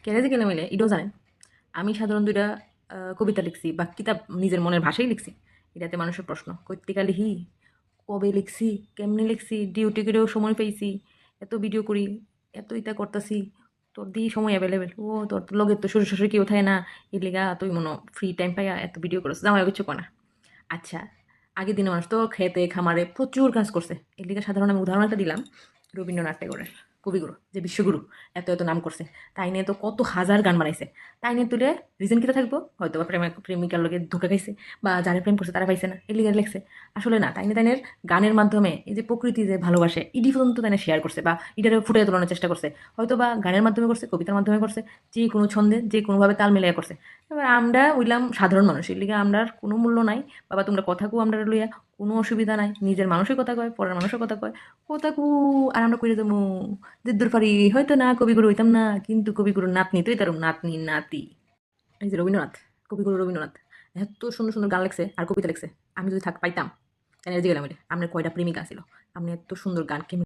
কেন যে গেলে মিলে এটাও জানেন আমি সাধারণ দুইটা কবিতা লিখছি বা কিতাব নিজের মনের ভাষায় লিখছি। এটাতে মানুষের প্রশ্ন কর্তিকা লিখি, কবে লিখছি, কেমনে লিখছি, ডিউটি করেও সময় পাইছি, এত ভিডিও করি, এত ইটা করতেছি, তোর দিয়ে সময় অ্যাভেলেবেল, ও তোর তো লগে তো শ্বশুর শাশুড়ি কেউ থাকে না, এর লিগা তুই মনে ফ্রি টাইম পাইয়া এত ভিডিও করছ, জামাই কিছু কয় না। আচ্ছা, আগের দিনে মানুষ তো খেতে খামারে প্রচুর কাজ করছে। এর লিগে সাধারণ আমি উদাহরণ একটা দিলাম রবীন্দ্রনাথ ঠাকুরের, কবিগুরু যে বিশ্বগুরু, এত এত নাম করছে। তাই নিয়ে তো কত হাজার গান বানাইছে। তাই নিয়ে তুলে রিজন কিটা থাকবো, হয়তো বা প্রেমিকার লোকে ধোকা খাইছে, বা যারা প্রেম করছে তারা পাইছে না এর লিগে লেখছে। আসলে না, তাই নিয়ে তাইনের গানের মাধ্যমে এই যে প্রকৃতি যে ভালোবাসে ইডি পর্যন্ত তাই শেয়ার করছে বা ইটারে ফুটে তোলানোর চেষ্টা করছে। হয়তো বা গানের মাধ্যমে করছে, কবিতার মাধ্যমে করছে, যে কোনো ছন্দে যে কোনোভাবে তাল মিলাইয়া করছে। এবার আমরা উইলাম সাধারণ মানুষ, এর লিগে আমরার কোনো মূল্য নাই। বাবা তোমরা কথা কু আমরা লইয়া কোনো অসুবিধা নাই, নিজের মানুষের কথা কয়, পরের মানুষের কথা কয়, কথা কু আর আমরা কইরে দেবো জিদ্দুর পারি। হয়তো না কবিগুরু হইতাম না, কিন্তু কবিগুরুর নাতনি তুই তার নাতনি নাতি। এই যে রবীন্দ্রনাথ, কবিগুরু রবীন্দ্রনাথ এত সুন্দর সুন্দর গান লেখছে আর কবিতা লেখছে। আমি যদি পাইতাম কেন যে গেলাম, আপনার কয়টা প্রেমিকা ছিল, আপনি এত সুন্দর গান কেমন